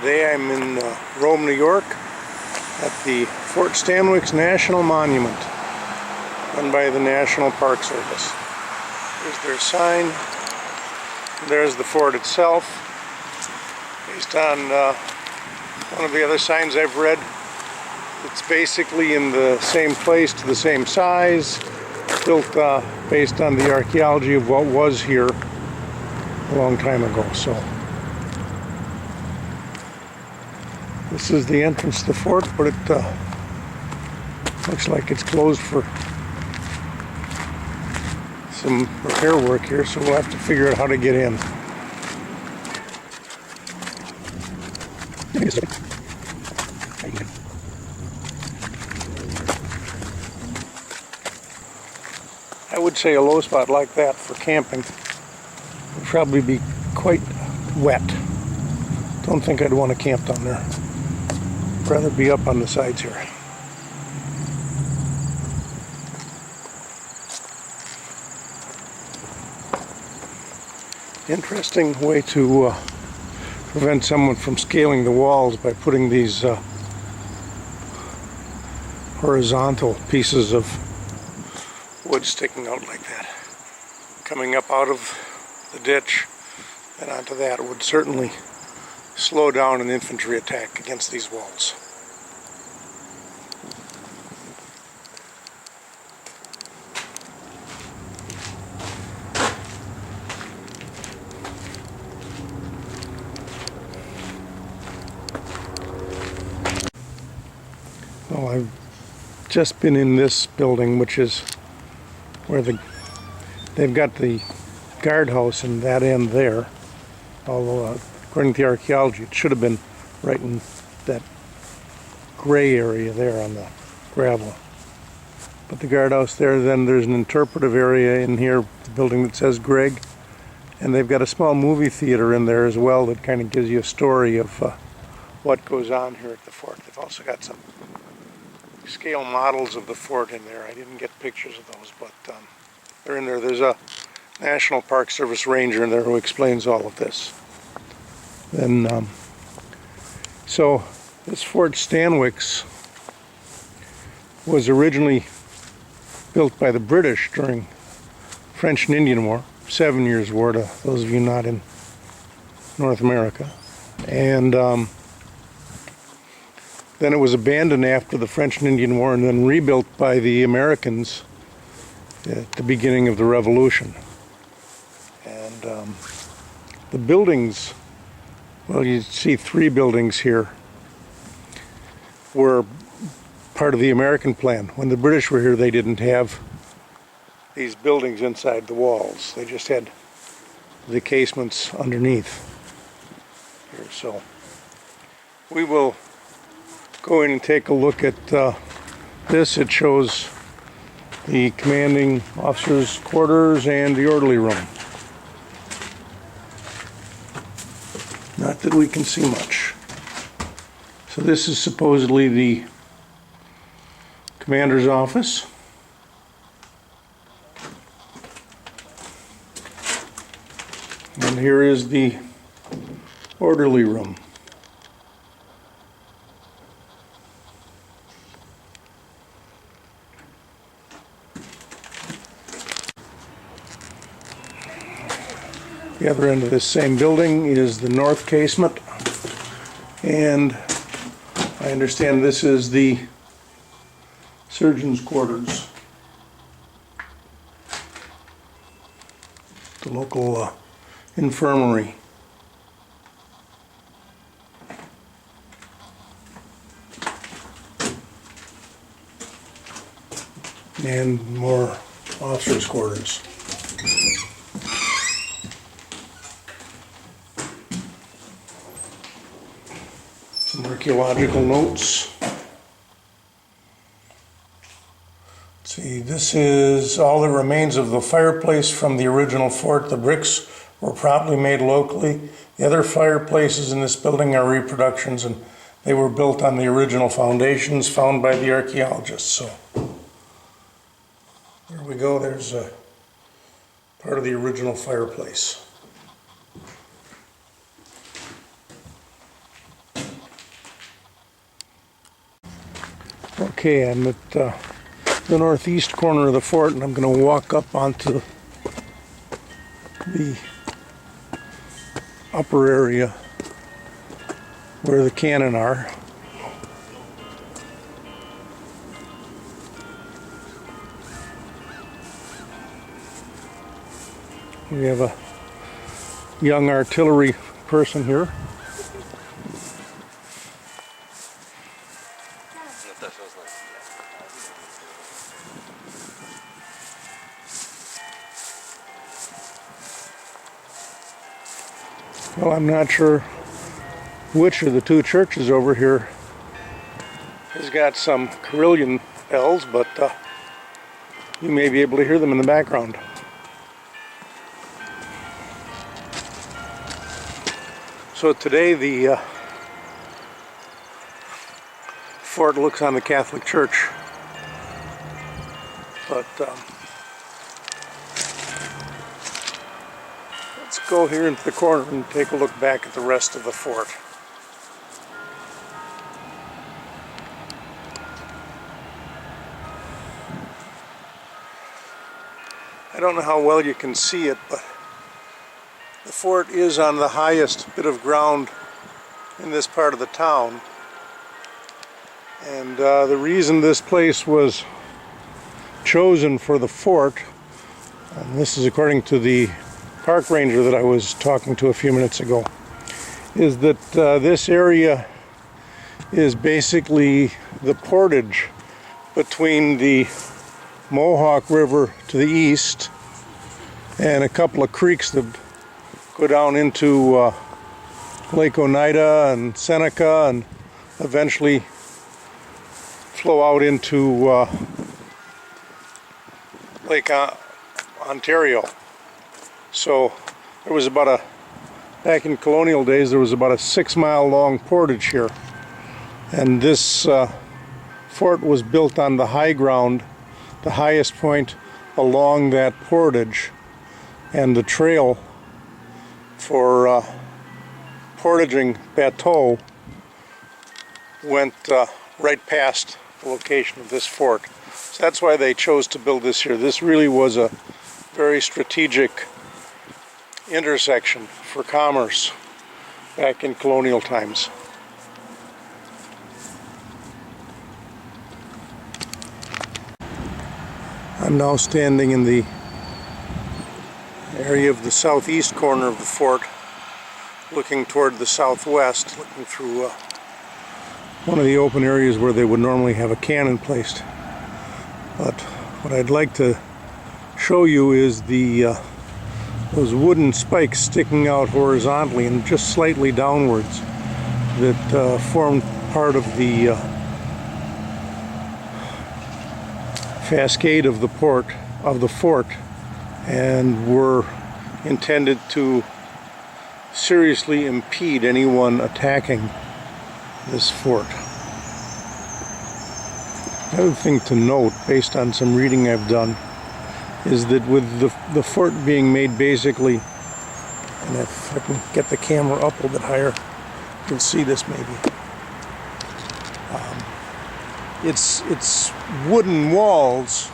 Today I'm in Rome, New York at the Fort Stanwix National Monument run by the National Park Service. Here's their sign. There's the fort itself. Based on one of the other signs I've read, it's basically in the same place to the same size, built based on the archaeology of what was here a long time ago. So this is the entrance to the fort, but it looks like it's closed for some repair work here, so we'll have to figure out how to get in. I would say a low spot like that for camping would probably be quite wet. Don't think I'd want to camp down there. I'd rather be up on the sides here. Interesting way to prevent someone from scaling the walls by putting these horizontal pieces of wood sticking out like that. Coming up out of the ditch and onto that would certainly slow down an infantry attack against these walls. Well, I've just been in this building, which is where they've got the guardhouse in that end there, although according to the archaeology it should have been right in that gray area there on the gravel. But the guardhouse there, then there's an interpretive area in here, the building that says Greg, and they've got a small movie theater in there as well that kind of gives you a story of what goes on here at the fort. They've also got some scale models of the fort in there. I didn't get pictures of those, but they're in there. There's a National Park Service ranger in there who explains all of this. Then, so this Fort Stanwix was originally built by the British during French and Indian War, 7 Years' War to those of you not in North America. And then it was abandoned after the French and Indian War and then rebuilt by the Americans at the beginning of the Revolution. And the buildings, well, you see 3 buildings here, were part of the American plan. When the British were here, they didn't have these buildings inside the walls. They just had the casements underneath here. So we will go in and take a look at this. It shows the commanding officer's quarters and the orderly room. Not that we can see much. So this is supposedly the commander's office. And here is the orderly room. The other end of this same building is the north casement, and I understand this is the surgeon's quarters, the local infirmary. And more officers' quarters. Some archaeological notes. Let's see, this is all that remains of the fireplace from the original fort. The bricks were probably made locally. The other fireplaces in this building are reproductions, and they were built on the original foundations found by the archaeologists. So there we go. There's a part of the original fireplace. Okay, I'm at the northeast corner of the fort, and I'm going to walk up onto the upper area where the cannon are. We have a young artillery person here. Well, I'm not sure which of the two churches over here has got some carillon bells, but you may be able to hear them in the background. So today the fort looks on the Catholic Church, but let's go here into the corner and take a look back at the rest of the fort. I don't know how well you can see it, but the fort is on the highest bit of ground in this part of the town. And the reason this place was chosen for the fort, and this is according to the park ranger that I was talking to a few minutes ago, is that this area is basically the portage between the Mohawk River to the east and a couple of creeks that go down into Lake Oneida and Seneca and eventually flow out into Lake Ontario. So there was back in colonial days, there was about a 6-mile long portage here. And this fort was built on the high ground, the highest point along that portage, and the trail for portaging bateau went right past the location of this fort. So that's why they chose to build this here. This really was a very strategic intersection for commerce back in colonial times. I'm now standing in the area of the southeast corner of the fort, looking toward the southwest, looking through one of the open areas where they would normally have a cannon placed. But what I'd like to show you is those wooden spikes sticking out horizontally and just slightly downwards that formed part of the facade of the fort and were intended to seriously impede anyone attacking this fort. Another thing to note, based on some reading I've done, is that with the fort being made basically, and if I can get the camera up a little bit higher, you can see this maybe. It's wooden walls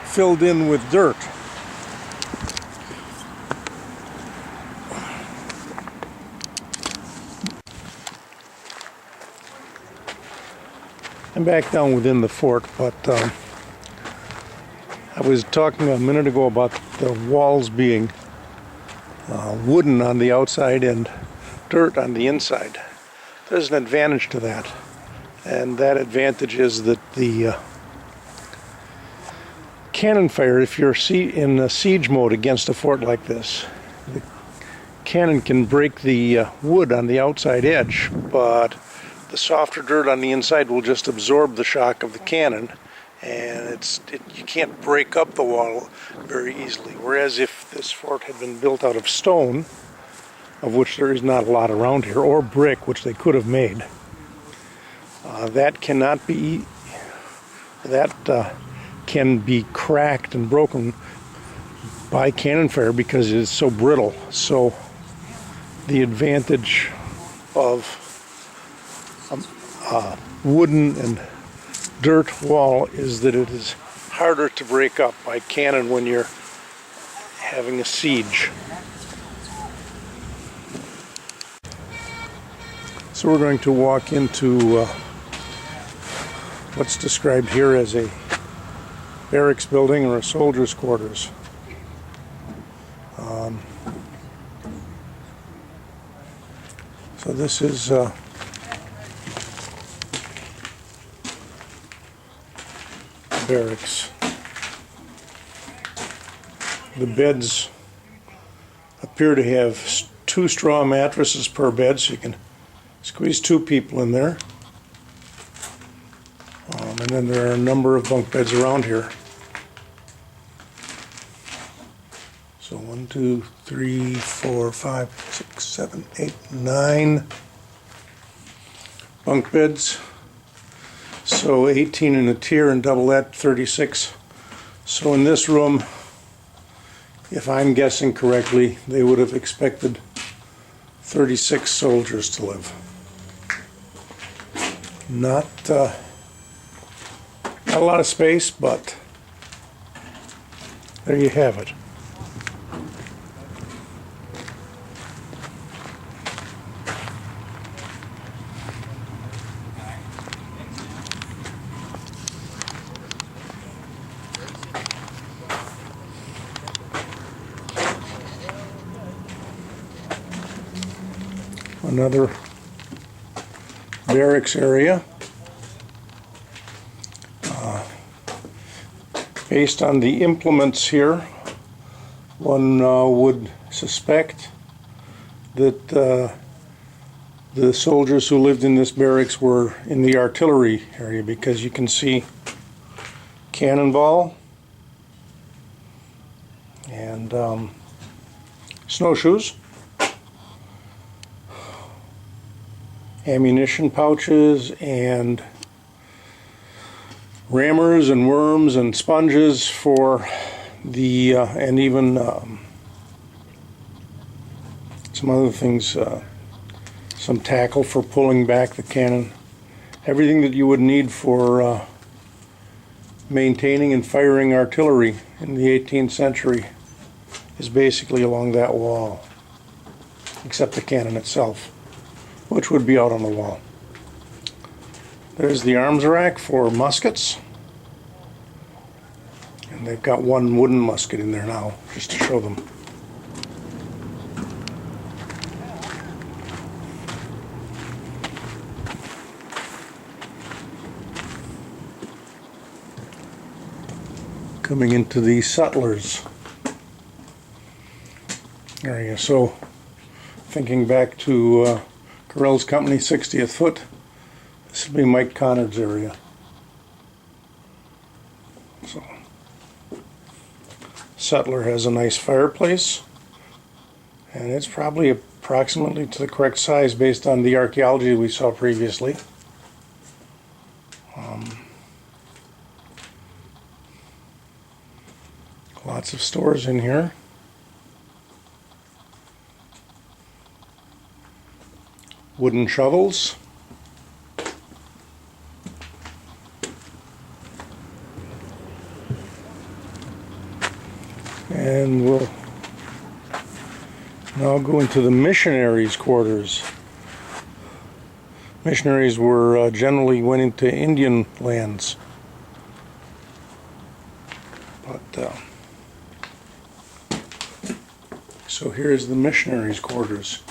filled in with dirt. I'm back down within the fort, but I was talking a minute ago about the walls being wooden on the outside and dirt on the inside. There's an advantage to that, and that advantage is that the cannon fire, if you're in a siege mode against a fort like this, the cannon can break the wood on the outside edge, but the softer dirt on the inside will just absorb the shock of the cannon, and you can't break up the wall very easily. Whereas if this fort had been built out of stone, of which there is not a lot around here, or brick, which they could have made, that can be cracked and broken by cannon fire because it is so brittle. So the advantage of wooden and dirt wall is that it is harder to break up by cannon when you're having a siege. So we're going to walk into what's described here as a barracks building or a soldier's quarters. So this is barracks. The beds appear to have 2 straw mattresses per bed, so you can squeeze 2 people in there. And then there are a number of bunk beds around here. So 1, 2, 3, 4, 5, 6, 7, 8, 9 bunk beds. So 18 in a tier, and double that, 36. So in this room, if I'm guessing correctly, they would have expected 36 soldiers to live. Not a lot of space, but there you have it. Another barracks area. Based on the implements here, one would suspect that the soldiers who lived in this barracks were in the artillery area, because you can see cannonball and snowshoes, ammunition pouches, and rammers and worms and sponges for the and even some other things, some tackle for pulling back the cannon. Everything that you would need for maintaining and firing artillery in the 18th century is basically along that wall, except the cannon itself, which would be out on the wall. There's the arms rack for muskets, and they've got one wooden musket in there now, just to show them. Coming into the settlers area. So, thinking back to Correll's Company 60th Foot, this will be Mike Conard's area. So, settler has a nice fireplace, and it's probably approximately to the correct size based on the archaeology we saw previously. Lots of stores in here. Wooden shovels. And we'll now go into the missionaries' quarters. Missionaries were generally went into Indian lands. But so here's the missionaries' quarters.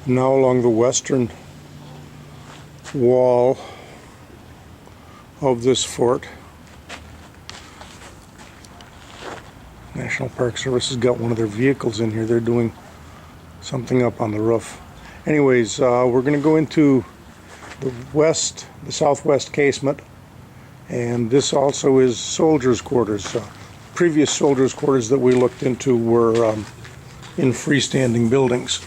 Now along the western wall of this fort, National Park Service has got one of their vehicles in here. They're doing something up on the roof. Anyways, we're going to go into the southwest casement, and this also is soldiers' quarters. Previous soldiers' quarters that we looked into were in freestanding buildings.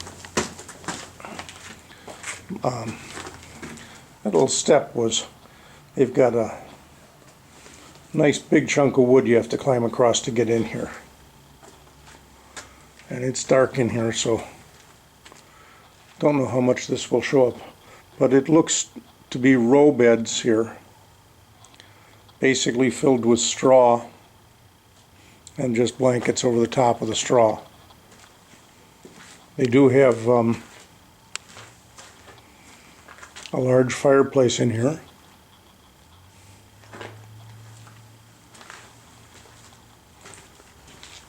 That little step was they've got a nice big chunk of wood you have to climb across to get in here. And it's dark in here, so don't know how much this will show up. But it looks to be row beds here, basically filled with straw and just blankets over the top of the straw. They do have a large fireplace in here.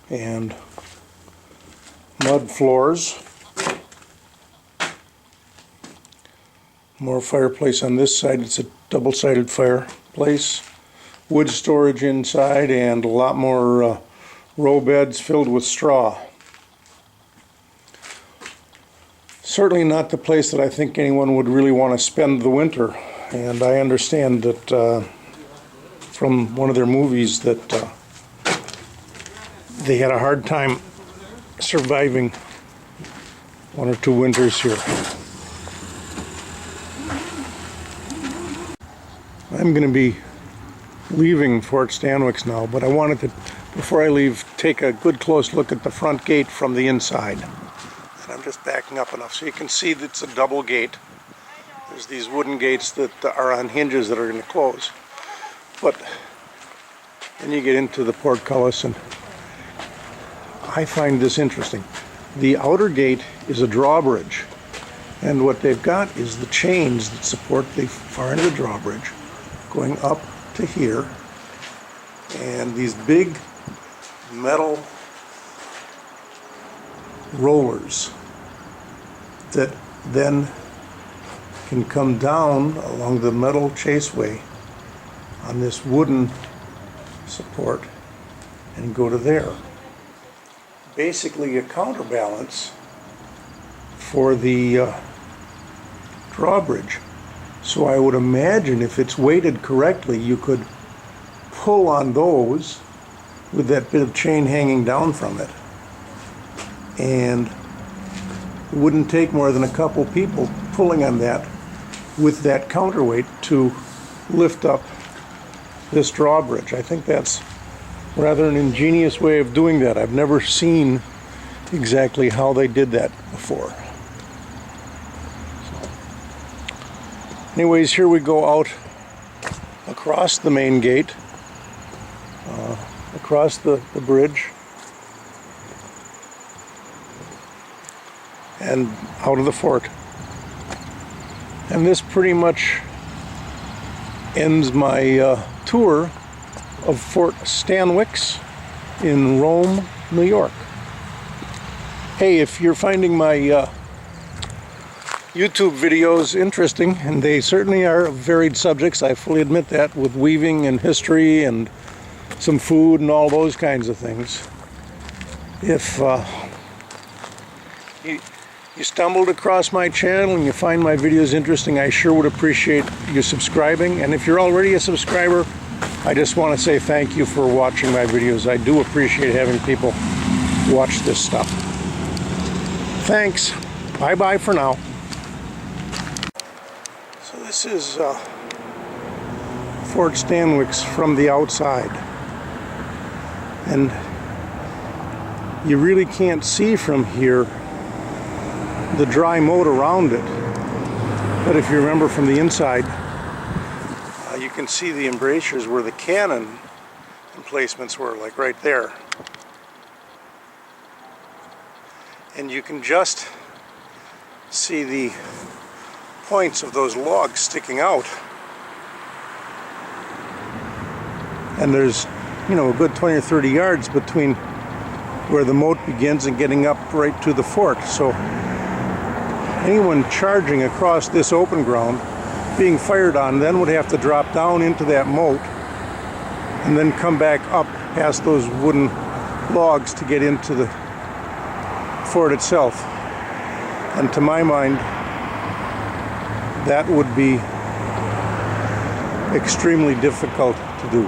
And mud floors. More fireplace on this side. It's a double-sided fireplace. Wood storage inside and a lot more row beds filled with straw. Certainly not the place that I think anyone would really want to spend the winter. And I understand that from one of their movies that they had a hard time surviving one or two winters here. I'm going to be leaving Fort Stanwix now, but I wanted to, before I leave, take a good close look at the front gate from the inside. And I'm just backing up enough so you can see that it's a double gate. There's these wooden gates that are on hinges that are going to close. But then you get into the portcullis, and I find this interesting. The outer gate is a drawbridge, and what they've got is the chains that support the far end of the drawbridge going up to here, and these big metal rollers that then can come down along the metal chaseway on this wooden support and go to there. Basically a counterbalance for the drawbridge. So I would imagine if it's weighted correctly, you could pull on those with that bit of chain hanging down from it. And it wouldn't take more than a couple people pulling on that with that counterweight to lift up this drawbridge. I think that's rather an ingenious way of doing that. I've never seen exactly how they did that before. Anyways, here we go out across the main gate, across the bridge, and out of the fort. And this pretty much ends my tour of Fort Stanwix in Rome, New York. Hey, if you're finding my YouTube videos interesting, and they certainly are varied subjects, I fully admit that, with weaving and history and some food and all those kinds of things. If you stumbled across my channel and you find my videos interesting, I sure would appreciate you subscribing. And if you're already a subscriber, I just want to say thank you for watching my videos. I do appreciate having people watch this stuff. Thanks. Bye-bye for now. So this is Fort Stanwix from the outside. And you really can't see from here the dry moat around it. But if you remember from the inside, you can see the embrasures where the cannon emplacements were, like right there. And you can just see the points of those logs sticking out. And there's, you know, a good 20 or 30 yards between where the moat begins and getting up right to the fort. So anyone charging across this open ground, being fired on, then would have to drop down into that moat and then come back up past those wooden logs to get into the fort itself. And to my mind, that would be extremely difficult to do.